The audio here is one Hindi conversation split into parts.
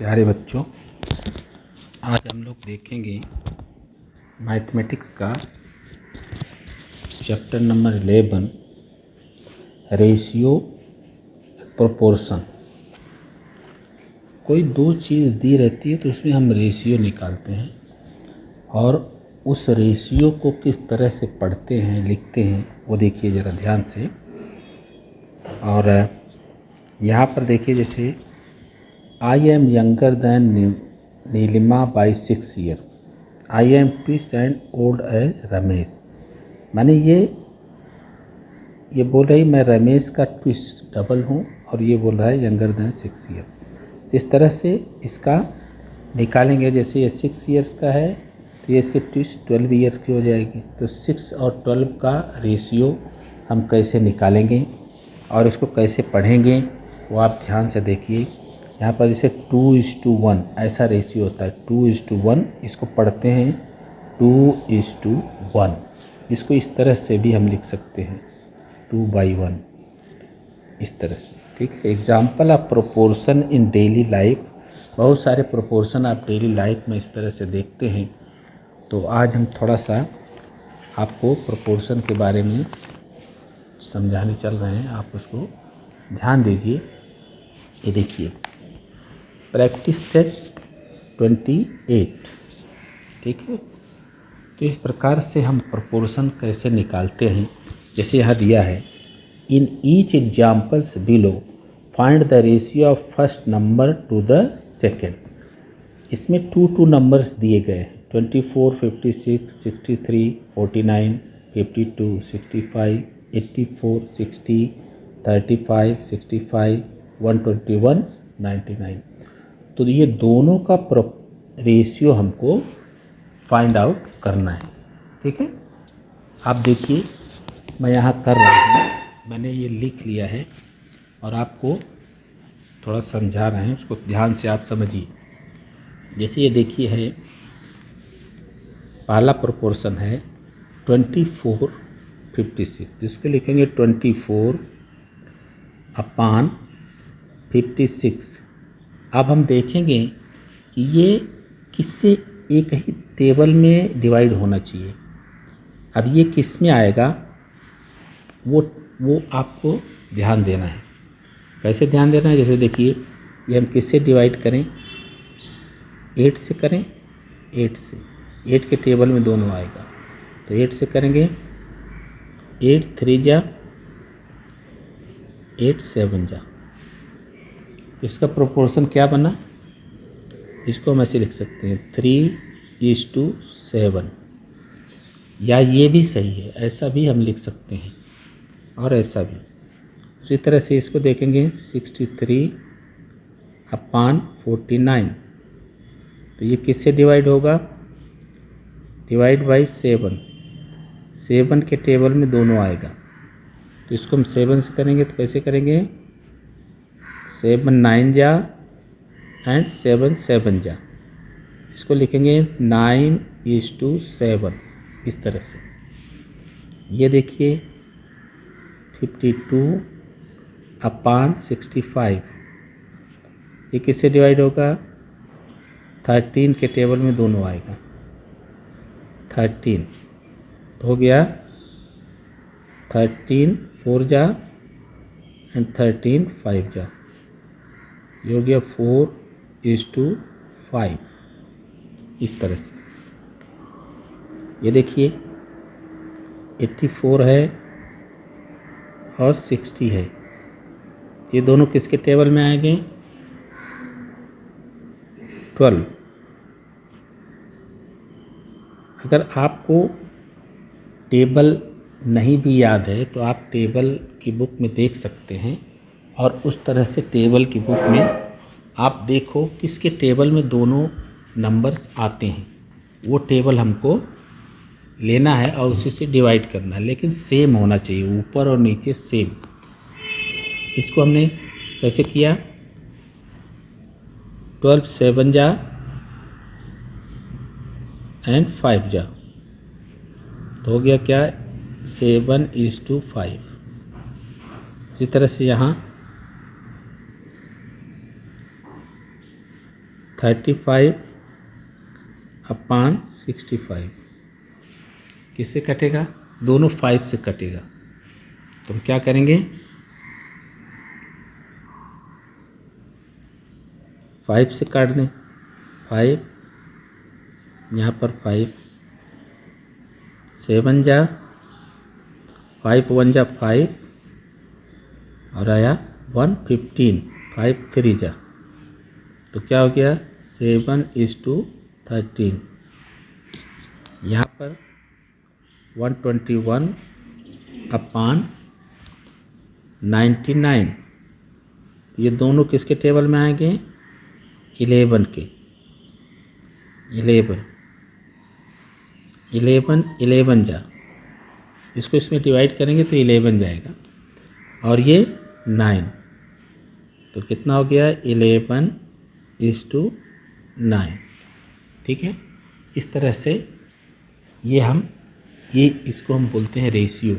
प्यारे बच्चों, आज हम लोग देखेंगे मैथमेटिक्स का चैप्टर नंबर 11 रेशियो प्रोपोर्शन। कोई दो चीज़ दी रहती है तो उसमें हम रेशियो निकालते हैं और उस रेशियो को किस तरह से पढ़ते हैं लिखते हैं वो देखिए ज़रा ध्यान से। और यहाँ पर देखिए, जैसे I am younger than Nilima by 6 year, I am twice एंड ओल्ड एज रमेश। माने ये बोल रही मैं रमेश का ट्विस्ट डबल हूँ और ये बोल रहा है यंगर दैन 6 ईयर। इस तरह से इसका निकालेंगे। जैसे ये 6 ईयर्स का है तो ये इसके ट्विस्ट 12 ईयर्स की हो जाएगी। तो 6 और 12 का रेशियो हम कैसे निकालेंगे और इसको कैसे पढ़ेंगे वो आप ध्यान से देखिए। यहाँ पर जैसे 2:1 ऐसा रेशियो होता है, 2:1 इसको पढ़ते हैं 2:1। इसको इस तरह से भी हम लिख सकते हैं 2/1, इस तरह से। ठीक है। Example of proportion in daily life. बहुत सारे प्रोपोर्शन आप डेली लाइफ में इस तरह से देखते हैं। तो आज हम थोड़ा सा आपको प्रोपोर्शन के बारे में समझाने चल रहे हैं, आप उसको ध्यान दीजिए। ये देखिए, प्रैक्टिस सेट 28। ठीक है। तो इस प्रकार से हम प्रोपोर्शन कैसे निकालते हैं, जैसे यहाँ दिया है, in each examples below find the ratio of first number two the second. इसमें 2 नंबर्स दिए गए हैं, 24, 56, 63, 49, 52, 65, 84, 60, 35, 65, 121, 99। तो ये दोनों का रेशियो हमको फाइंड आउट करना है। ठीक है। आप देखिए, मैं यहाँ कर रहा हूँ, मैंने ये लिख लिया है और आपको थोड़ा समझा रहे हैं, उसको ध्यान से आप समझिए। जैसे ये देखिए है, पहला प्रोपोर्शन है 24, 56। इसको लिखेंगे 24/56। अब हम देखेंगे कि ये किससे एक ही टेबल में डिवाइड होना चाहिए। अब ये किस में आएगा वो आपको ध्यान देना है। कैसे ध्यान देना है, जैसे देखिए, ये हम किससे डिवाइड करें, 8 से करें, 8 से। 8 के टेबल में दोनों आएगा तो 8 से करेंगे। 8 3 जा 8 7 जा। इसका प्रोपोर्शन क्या बना, इसको हम ऐसे लिख सकते हैं 3:7। या ये भी सही है, ऐसा भी हम लिख सकते हैं और ऐसा भी। उसी तरह से इसको देखेंगे 63/49। तो ये किससे डिवाइड होगा, डिवाइड बाई 7। 7 के टेबल में दोनों आएगा तो इसको हम 7 से करेंगे। तो कैसे करेंगे, 7 9 जा एंड 7 7 जा। इसको लिखेंगे 9:7, इस तरह से। ये देखिए 52/65। ये किससे डिवाइड होगा, 13 के टेबल में दोनों आएगा, 13 तो हो गया 13 4 जा एंड 13 5 जा। ये हो गया 4:5, इस तरह से। ये देखिए 84 है और 60 है। ये दोनों किसके टेबल में आएंगे, 12। अगर आपको टेबल नहीं भी याद है तो आप टेबल की बुक में देख सकते हैं और उस तरह से टेबल की बुक में आप देखो किसके टेबल में दोनों नंबर्स आते हैं, वो टेबल हमको लेना है और उसी से डिवाइड करना है। लेकिन सेम होना चाहिए, ऊपर और नीचे सेम। इसको हमने कैसे किया, 12 7 जा एंड 5 जा। तो हो गया क्या, 7:5। इसी तरह से यहाँ 35 अपॉन 65 किससे कटेगा? दोनों 5 से कटेगा। तो हम क्या करेंगे? 5 से काट दें। 5 यहाँ पर 5 7 जा 5 1 जा 5 और आया 115 5 3 जा, तो क्या हो गया 7:13। यहाँ पर 121 अपॉन 99, ये दोनों किसके टेबल में आएंगे? 11 के। 11 जा, इसको इसमें डिवाइड करेंगे तो 11 जाएगा और ये 9, तो कितना हो गया 11:9। ठीक है, इस तरह से ये इसको हम बोलते हैं रेशियो।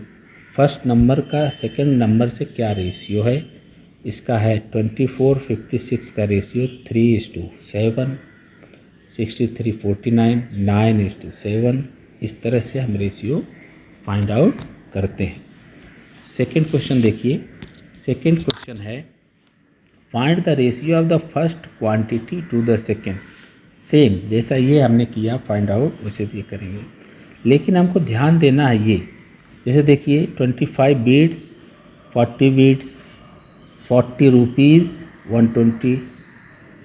फर्स्ट नंबर का सेकंड नंबर से क्या रेशियो है? इसका है 24 56 का रेशियो 3:7, 63 49 9:7। इस तरह से हम रेशियो फाइंड आउट करते हैं। सेकंड क्वेश्चन देखिए। सेकंड क्वेश्चन है find the ratio of the first quantity to the second. Same जैसा ये हमने किया फाइंड आउट वैसे ये करेंगे, लेकिन हमको ध्यान देना है ये। जैसे देखिए 25 beats 40 beats 40 rupees 120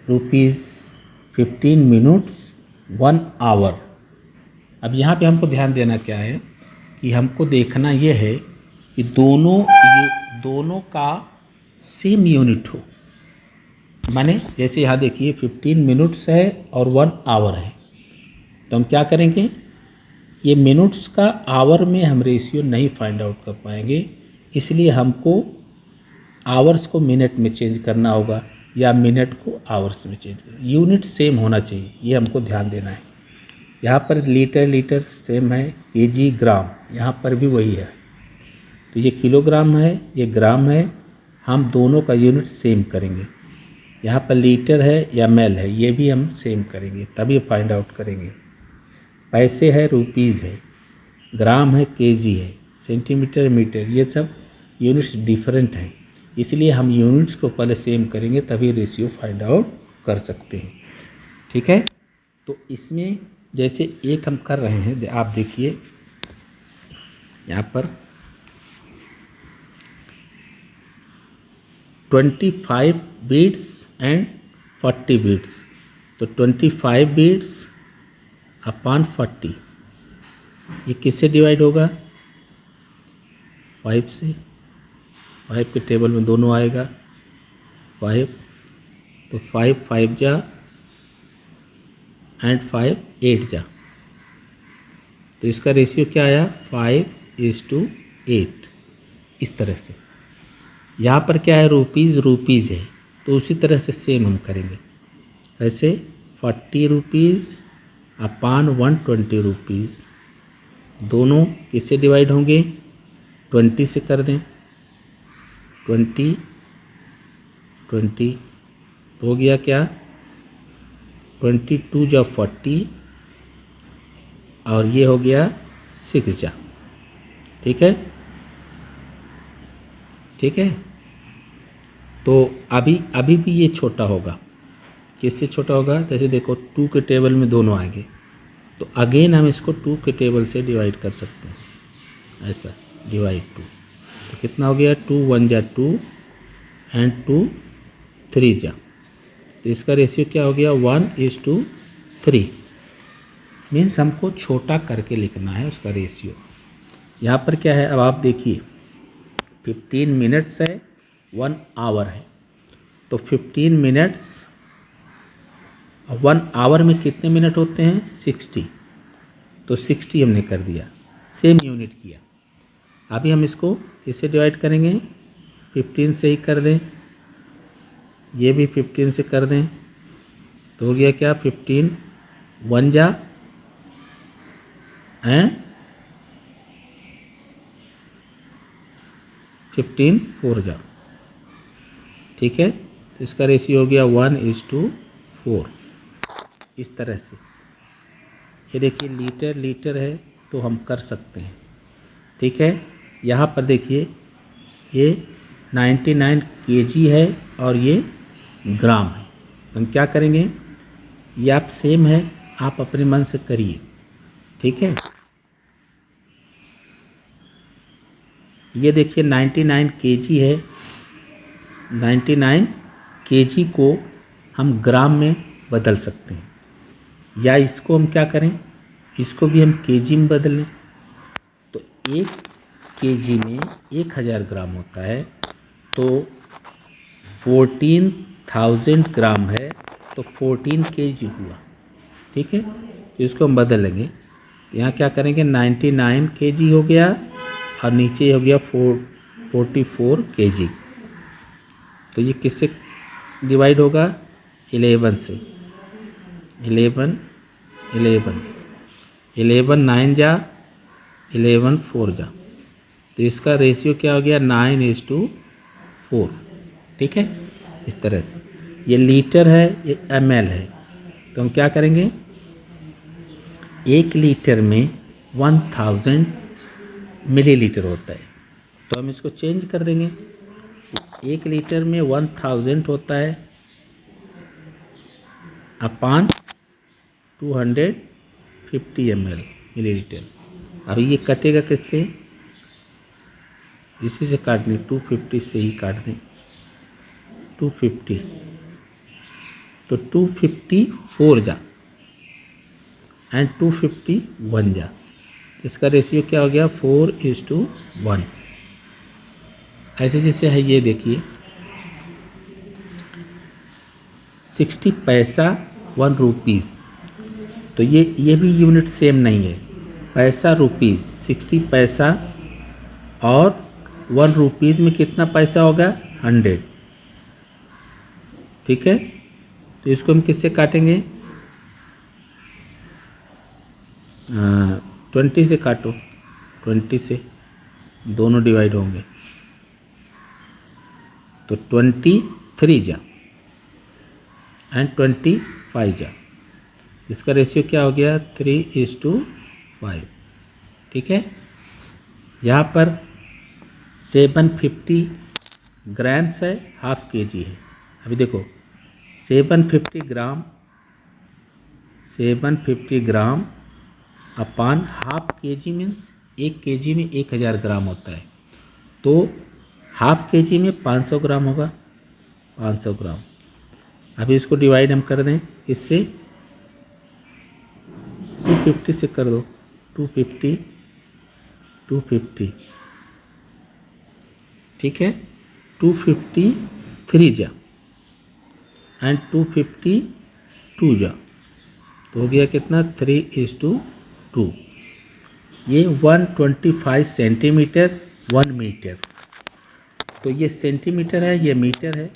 rupees 15 minutes 1 hour. अब यहाँ पे हमको ध्यान देना क्या है कि हमको देखना ये है कि दोनों का सेम यूनिट हो। माने जैसे यहाँ देखिए 15 मिनट्स है और 1 आवर है, तो हम क्या करेंगे? ये मिनट्स का आवर में हम रेशियो नहीं फाइंड आउट कर पाएंगे, इसलिए हमको आवर्स को मिनट में चेंज करना होगा या मिनट को आवर्स में चेंज करना। यूनिट सेम होना चाहिए, ये हमको ध्यान देना है। यहाँ पर लीटर सेम है, केजी ग्राम यहाँ पर भी वही है, तो ये किलोग्राम है ये ग्राम है, हम दोनों का यूनिट सेम करेंगे। यहाँ पर लीटर है या मैल है ये भी हम सेम करेंगे, तभी फाइंड आउट करेंगे। पैसे है रुपीज़ है, ग्राम है केजी है, सेंटीमीटर मीटर, ये सब यूनिट्स डिफरेंट हैं, इसलिए हम यूनिट्स को पहले सेम करेंगे तभी रेशियो फाइंड आउट कर सकते हैं। ठीक है, तो इसमें जैसे एक हम कर रहे हैं, आप देखिए यहाँ पर 25 बीट्स एंड 40 बीट्स, तो 25 बीट्स अपॉन 40 ये किससे डिवाइड होगा? 5 से। 5 के टेबल में दोनों आएगा 5, तो 5 5 जा एंड 5 8 जा, तो इसका रेशियो क्या आया 5:8। इस तरह से यहाँ पर क्या है रुपीज़ है, तो उसी तरह से सेम हम करेंगे। ऐसे 40 रुपीज़ अपॉन 120 रुपीज़, दोनों किससे डिवाइड होंगे? 20 से कर दें। 20 तो हो गया क्या 22 जा 40 और ये हो गया 6 जा। ठीक है, ठीक है, तो अभी भी ये छोटा होगा। किससे छोटा होगा? जैसे देखो 2 के टेबल में दोनों आएंगे, तो अगेन हम इसको 2 के टेबल से डिवाइड कर सकते हैं। ऐसा डिवाइड 2, तो कितना हो गया 2 1 जा 2 एंड 2 3 जा, तो इसका रेशियो क्या हो गया 1:3। मीन्स हमको छोटा करके लिखना है उसका रेशियो। यहाँ पर क्या है, अब आप देखिए 15 मिनट्स है 1 आवर है, तो 15 मिनट्स 1 आवर में कितने मिनट होते हैं 60, तो 60 हमने कर दिया, सेम यूनिट किया। अभी हम इसको इससे डिवाइड करेंगे, 15 से ही कर दें, ये भी 15 से कर दें, तो हो गया क्या 15 1 जा एंड 15 4 जा। ठीक है, तो इसका रेशियो हो गया 1:4। इस तरह से। ये देखिए लीटर लीटर है तो हम कर सकते हैं, ठीक है। यहाँ पर देखिए ये 99 kg है और ये ग्राम है। तो हम क्या करेंगे, ये आप सेम है, आप अपने मन से करिए, ठीक है। ये देखिए 99 kg है, 99 kg को हम ग्राम में बदल सकते हैं, या इसको हम क्या करें, इसको भी हम kg में बदल लें। तो 1 kg में 1000 ग्राम होता है, तो 14,000 ग्राम है तो 14 kg हुआ, ठीक है। तो इसको हम बदल लेंगे, यहाँ क्या करेंगे 99 kg हो गया और नीचे हो गया 44 kg। तो ये किससे डिवाइड होगा, 11 से। 11 9 जा, 11 4 जा, तो इसका रेशियो क्या हो गया 9:4, ठीक है। इस तरह से ये लीटर है, ये ml है। तो हम क्या करेंगे, 1 लीटर में 1000 मिलीलीटर होता है, तो हम इसको चेंज कर देंगे। 1 लीटर में 1000 होता है अपान 250 ml मिलीलीटर। अब ये कटेगा किससे, इसी से काटनी, 250 से ही काट दें, 250, तो 254 जा एंड 251 जा, इसका रेशियो क्या हो गया 4:1। ऐसे जैसे है ये देखिए 60 पैसा 1 रुपीज़, तो ये भी यूनिट सेम नहीं है, पैसा रुपीज़, 60 पैसा और 1 रुपीज़ में कितना पैसा होगा 100, ठीक है। तो इसको हम किससे काटेंगे, 20 से काटो, 20 से दोनों डिवाइड होंगे, तो 23 जा एंड 25 जा, इसका रेशियो क्या हो गया 3:5, ठीक है। यहाँ पर 750 ग्राम्स है, हाफ kg है। अभी देखो 750 ग्राम अपान हाफ kg मीन्स 1 kg में 1000 ग्राम होता है, तो हाफ kg में 500 ग्राम होगा, 500 ग्राम। अभी इसको डिवाइड हम कर दें इससे, 250 से कर दो, 250, ठीक है। 253 जा एंड 252 जा, तो हो गया कितना 3:2। ये 125 सेंटीमीटर 1 मीटर, तो ये सेंटीमीटर है, ये मीटर है।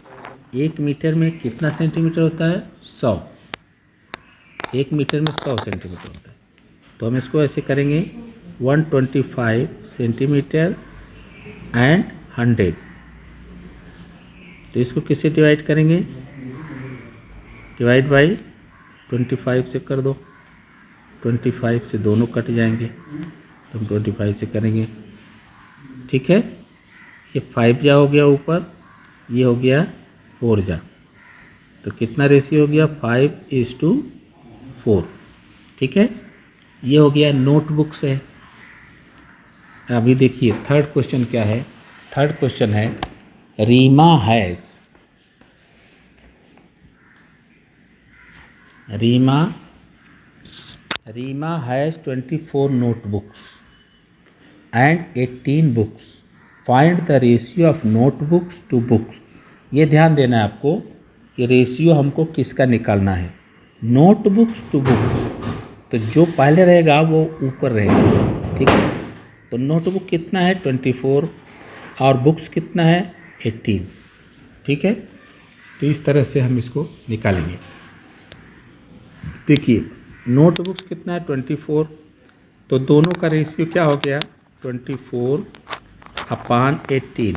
1 मीटर में कितना सेंटीमीटर होता है 100, 1 मीटर में 100 सेंटीमीटर होता है। तो हम इसको ऐसे करेंगे 125 सेंटीमीटर एंड 100, तो इसको किससे डिवाइड करेंगे, डिवाइड बाई 25 से कर दो, 25 से दोनों कट जाएंगे, तो हम 25 से करेंगे, ठीक है। ये 5 जा हो गया ऊपर, ये हो गया 4 जा, तो कितना रेशियो हो गया 5:4, ठीक है। ये हो गया नोटबुक से। अभी देखिए थर्ड क्वेश्चन क्या है, थर्ड क्वेश्चन है Reema has 24 notebooks and 18 books. Find the ratio of notebooks to books. ये ध्यान देना है आपको कि रेशियो हमको किसका निकालना है, नोटबुक्स टू बुक्स, तो जो पहले रहेगा वो ऊपर रहेगा, ठीक है। तो नोटबुक कितना है 24 और बुक्स कितना है 18, ठीक है। तो इस तरह से हम इसको निकालेंगे। देखिए नोटबुक्स कितना है 24, तो दोनों का रेशियो क्या हो गया 24/18।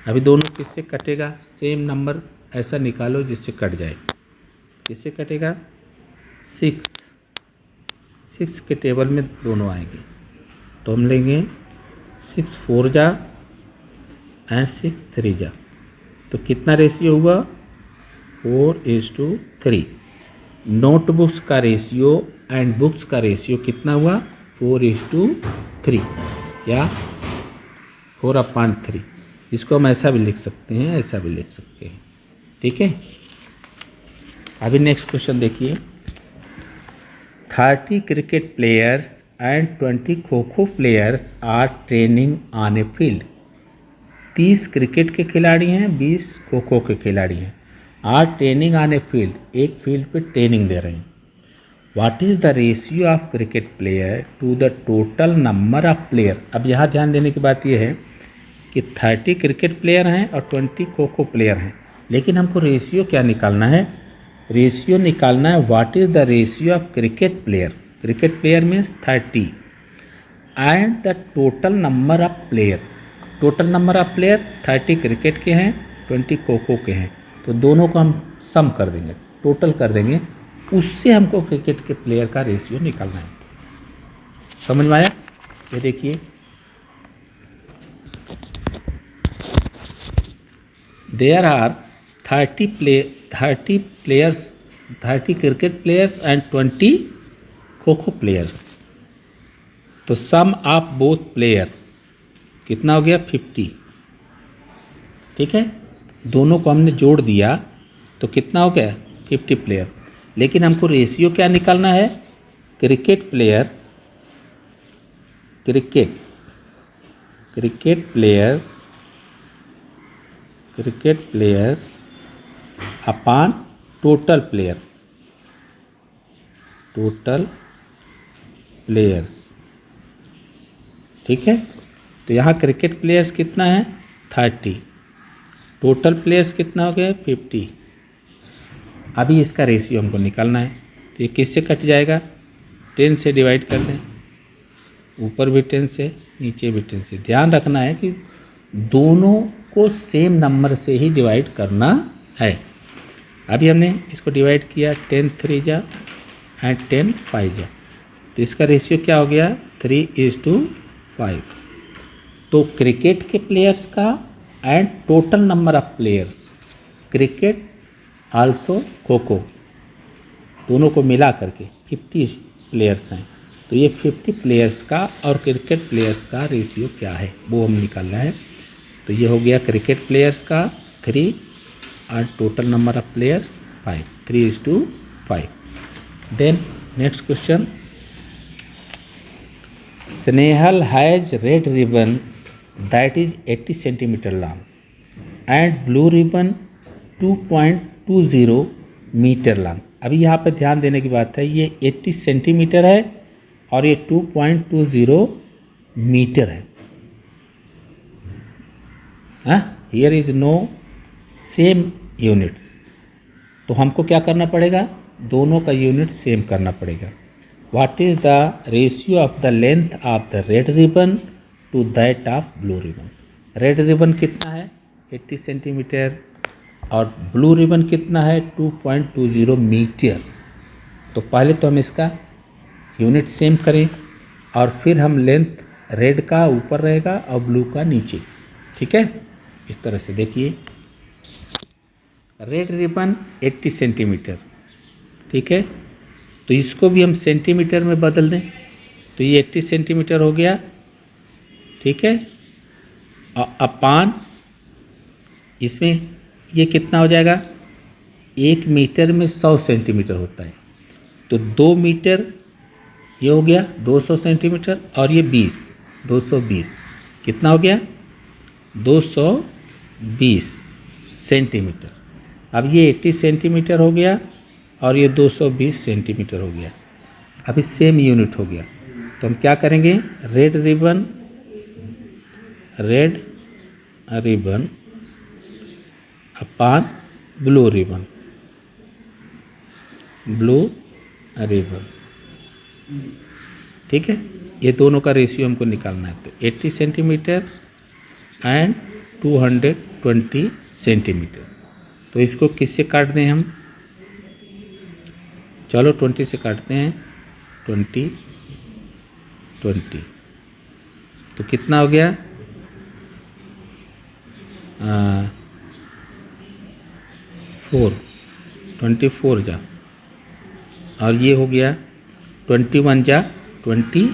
अभी दोनों किससे कटेगा, सेम नंबर ऐसा निकालो जिससे कट जाए, किससे कटेगा 6 के टेबल में दोनों आएंगे, तो हम लेंगे 6 4 जा एंड 6 3 जा, तो कितना रेशियो हुआ 4:3। नोटबुक्स का रेशियो एंड बुक्स का रेशियो कितना हुआ 4:3 या 4/3। इसको हम ऐसा भी लिख सकते हैं, ऐसा भी लिख सकते हैं, ठीक है। अभी नेक्स्ट क्वेश्चन देखिए, 30 cricket players and 20 kho kho players are training on a field. 30 cricket के खिलाड़ी हैं, 20 खो खो के खिलाड़ी हैं, are training on a field, एक फील्ड पे ट्रेनिंग दे रहे हैं। What is the ratio of cricket player to the total number of player. अब यहाँ ध्यान देने की बात यह है कि 30 क्रिकेट प्लेयर हैं और 20 खो खो प्लेयर हैं, लेकिन हमको रेशियो क्या निकालना है, रेशियो निकालना है what is the ratio of cricket player. Cricket player means 30 and the total number of player. Total number of player 30 cricket के हैं, 20 खो खो के हैं, तो दोनों को हम सम कर देंगे, टोटल कर देंगे, उससे हमको क्रिकेट के प्लेयर का रेशियो निकालना है। समझ में आया? ये देखिए, there are 30 cricket players and 20 kho kho players, तो सम ऑफ बोथ प्लेयर कितना हो गया 50, ठीक है। दोनों को हमने जोड़ दिया तो कितना हो गया 50 प्लेयर, लेकिन हमको रेशियो क्या निकालना है, cricket players upon total players, ठीक है। तो यहाँ क्रिकेट प्लेयर्स कितना है 30, टोटल प्लेयर्स कितना हो गया 50। अभी इसका रेशियो हमको निकालना है, तो ये किससे कट जाएगा, 10 से डिवाइड कर दें, ऊपर भी 10 से नीचे भी 10 से। ध्यान रखना है कि दोनों को सेम नंबर से ही डिवाइड करना है। अभी हमने इसको डिवाइड किया 10 3 जा एंड 10 5 जा, तो इसका रेशियो क्या हो गया 3:5। तो क्रिकेट के प्लेयर्स का and total number of players, cricket also kho kho, दोनों को मिला करके 50 प्लेयर्स हैं, तो ये 50 प्लेयर्स का और क्रिकेट प्लेयर्स का रेशियो क्या है वो हम निकालना है। तो ये हो गया क्रिकेट प्लेयर्स का 3 और total number of players 5, 3:5। Then next question, Snehal has red ribbon that is 80 centimeter long and blue ribbon 2.20 metre long. अभी यहाँ पर ध्यान देने की बात है, ये 80 सेंटीमीटर है और ये 2.20 मीटर है। Here is no same units, तो हमको क्या करना पड़ेगा, दोनों का यूनिट सेम करना पड़ेगा। What is the ratio of the length of the red ribbon to that of blue ribbon. Red ribbon कितना है 80 सेंटीमीटर और ब्लू रिबन कितना है 2.20 मीटर। तो पहले तो हम इसका यूनिट सेम करें और फिर हम लेंथ रेड का ऊपर रहेगा और ब्लू का नीचे, ठीक है। इस तरह से देखिए, रेड रिबन 80 सेंटीमीटर, ठीक है, तो इसको भी हम सेंटीमीटर में बदल दें, तो ये 80 सेंटीमीटर हो गया, ठीक है। और अपान इसमें ये कितना हो जाएगा, 1 मीटर में 100 सेंटीमीटर होता है, तो 2 मीटर ये हो गया 200 सेंटीमीटर और ये 220 कितना हो गया 220 सेंटीमीटर। अब ये 80 सेंटीमीटर हो गया और ये 220 सेंटीमीटर हो गया। अभी सेम यूनिट हो गया, तो हम क्या करेंगे, रेड रिबन अपान ब्लू रिबन ठीक है। ये दोनों का रेशियो हमको निकालना है, तो 80 सेंटीमीटर एंड 220 सेंटीमीटर। तो इसको किससे काट दें हम, चलो 20 से काटते हैं, 20 20 तो कितना हो गया, 4 24 जा, और ये हो गया 21 जा 20,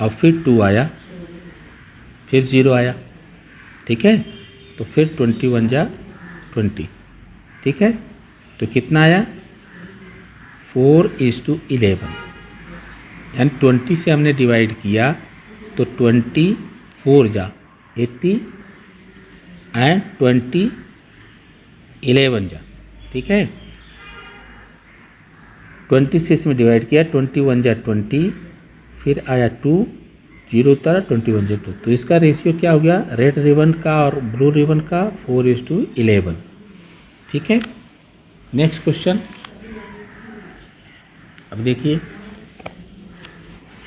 और फिर 2 आया, फिर 0 आया, ठीक है। तो फिर 21 जा 20, ठीक है। तो कितना आया, 4:11, यानी 20 से हमने डिवाइड किया तो 24 जा 80 एंड 20 11 जा, ठीक है। 20 से इसमें डिवाइड किया, 21 जा 20, फिर आया 2, 0 उतारा, 21 जा 2। तो इसका रेशियो क्या हो गया, रेड रिबन का और ब्लू रिबन का 4:11, ठीक है। नेक्स्ट क्वेश्चन, अब देखिए,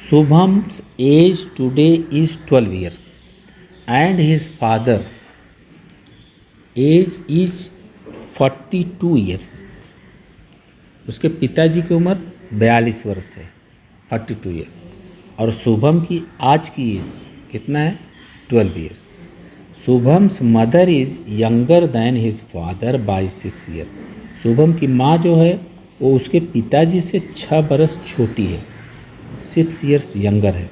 Shubham's age today is 12 years and his father age is 42 years. उसके पिताजी की उम्र 42 वर्ष है, 42 ईयर, और शुभम की आज की एज कितना है, 12 years. Shubham's mother is younger than his father by 6 year. Shubham की माँ जो है वो उसके पिताजी से 6 बरस छोटी है, 6 ईयर्स यंगर है।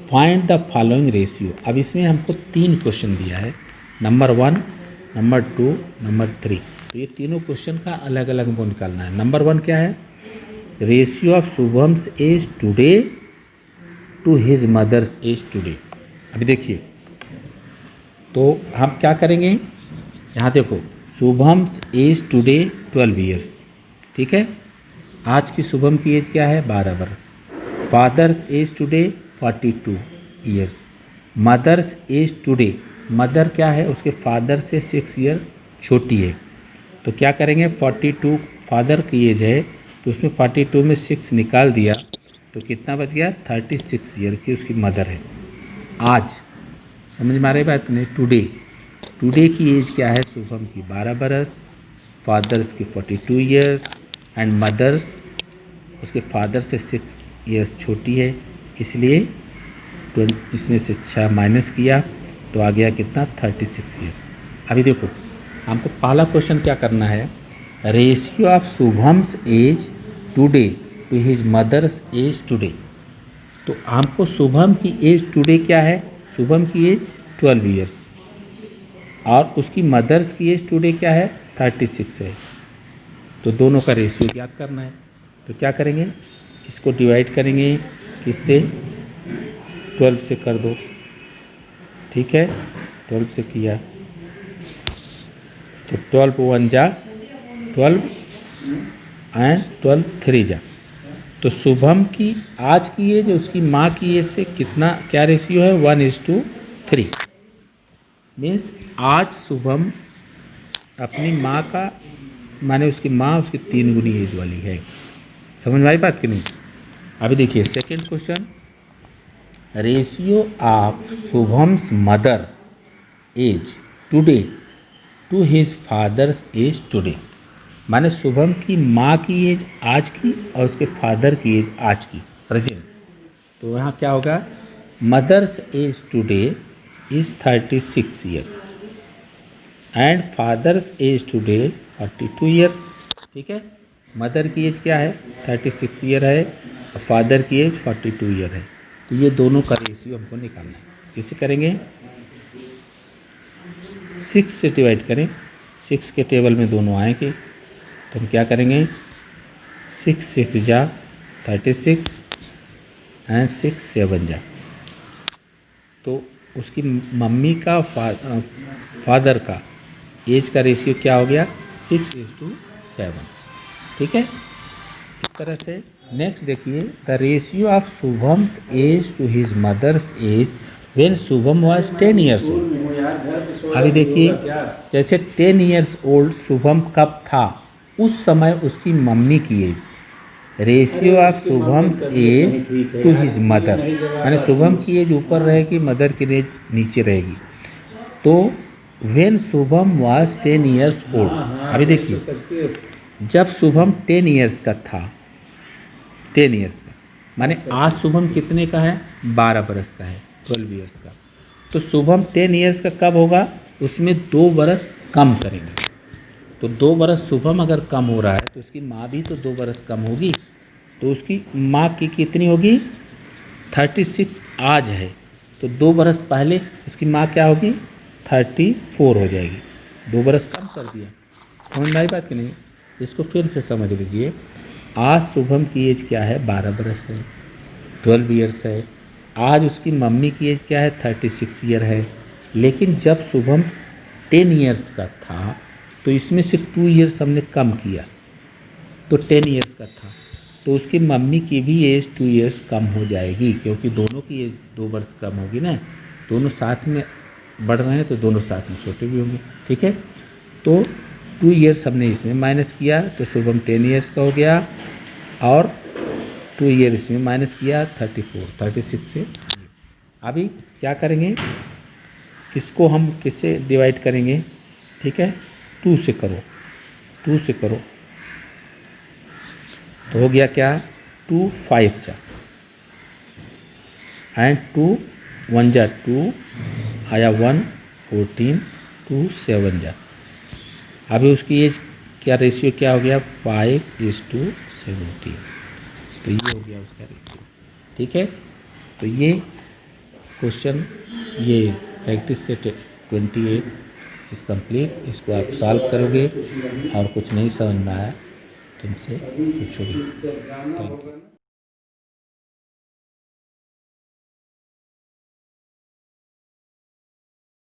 Find the following ratio. अब इसमें हमको 3 क्वेश्चन दिया है, नंबर 1, नंबर 2, नंबर 3। तो ये तीनों क्वेश्चन का अलग अलग हमको निकालना है। नंबर 1 क्या है, ratio of Shubham's age today to his mother's age today. अभी देखिए, तो हम क्या करेंगे, यहाँ देखो, शुभम्स एज टुडे 12 ईयर्स, ठीक है। आज की शुभम की एज क्या है, 12 वर्ष। Father's age today 42 years. Mother's age today, mother क्या है, उसके फादर से 6 ईयर छोटी है। तो क्या करेंगे, 42 फादर की एज है, तो उसमें 42 में 6 निकाल दिया तो कितना बच गया, 36 ईयर की उसकी मदर है। आज समझ में आ रही बात नहीं, टुडे की एज क्या है शुभम की, 12 बरस, फादर्स की 42 ईयर्स एंड मदर्स उसके फादर से 6 ईयर्स छोटी है, इसलिए इसमें से 6 माइनस किया तो आ गया कितना, 36 ईयर्स। अभी देखो, हमको पहला क्वेश्चन क्या करना है, ratio of Shubham's age today to his mother's age today. तो हमको शुभम की एज टुडे क्या है, शुभम की एज 12 ईयर्स और उसकी मदर्स की एज टुडे क्या है, 36 है। तो दोनों का रेशियो याद करना है। तो क्या करेंगे, इसको डिवाइड करेंगे, किससे, 12 से कर दो, ठीक है। 12 से किया तो 12 1 जा 12 एंड 12 3 जा। तो शुभम की आज की एज उसकी माँ की एज से कितना, क्या रेशियो है, 1:3। मीन्स आज शुभम अपनी माँ का, माने उसकी माँ उसकी 3 गुनी एज वाली है। समझ में आई बात कि नहीं। अभी देखिए second question, ratio of Shubham's mother age today to his father's age today. माने शुभम की माँ की एज आज की और उसके फादर की एज आज की, प्रेजेंट। तो यहाँ क्या होगा, mother's age today is 36 year and father's age today 42 year, ठीक है। मदर की एज क्या है, 36 ईयर है और फादर की एज 42 ईयर है। तो ये दोनों का रेशियो हमको निकालना है। कैसे करेंगे, 6 से डिवाइड करें, 6 के टेबल में दोनों आएंगे तो हम क्या करेंगे, 6 6 जा 36 एंड 6 7 जा। तो उसकी मम्मी का फादर का एज का रेशियो क्या हो गया, 6:7, ठीक है। इस तरह से नेक्स्ट देखिए, the ratio of Shubham's age to his mother's age when Shubham was 10 years old. अभी देखिए, जैसे 10 ईयर्स ओल्ड शुभम कब था, उस समय उसकी मम्मी की age, ratio of Shubham's age to his mother, यानी शुभम की एज ऊपर रहेगी, मदर की एज नीचे रहेगी। तो when Shubham was 10 years old, अभी देखिए जब शुभम 10 ईयर्स का था 10 ईयर्स का, माने आज शुभम कितने का है, 12 बरस का है, 12 ईयर्स का। तो शुभम 10 ईयर्स का कब होगा, उसमें 2 बरस कम करेंगे। तो 2 बरस शुभम अगर कम हो रहा है तो उसकी माँ भी तो 2 बरस कम होगी। तो उसकी माँ की कितनी होगी, 36 आज है, तो 2 बरस पहले उसकी माँ क्या होगी, 34 हो जाएगी। 2 बरस कम कर दिया, समझ में आई बात कि नहीं। इसको फिर से समझ लीजिए। आज शुभम की एज क्या है, 12 बरस है, 12 ईयर्स है। आज उसकी मम्मी की एज क्या है, 36 ईयर है। लेकिन जब शुभम 10 ईयर्स का था तो इसमें से 2 ईयर्स हमने कम किया, तो 10 ईयर्स का था, तो उसकी मम्मी की भी एज 2 ईयर्स कम हो जाएगी, क्योंकि दोनों की एज 2 वर्ष कम होगी ना। दोनों साथ में बढ़ रहे हैं तो दोनों साथ में छोटे भी होंगे, ठीक है। तो 2 ईयर्स हमने इसमें माइनस किया तो शुभम 10 ईयर्स का हो गया, और 2 ईयर इसमें माइनस किया 36 से। अभी क्या करेंगे, किसको हम किससे डिवाइड करेंगे, ठीक है, 2 से करो, 2 से करो, तो हो गया क्या, 2 5 जा, एंड 2 1 जा 2 आया 1 14 2 7 जा। अभी उसकी एज क्या, रेशियो क्या हो गया, 5:17। तो ये हो गया उसका रेशियो, ठीक है। तो ये क्वेश्चन, ये प्रैक्टिस से 28 इस कंप्लीट। इसको आप सॉल्व करोगे और कुछ नहीं समझ में आया तुमसे पूछोगे। Thank you.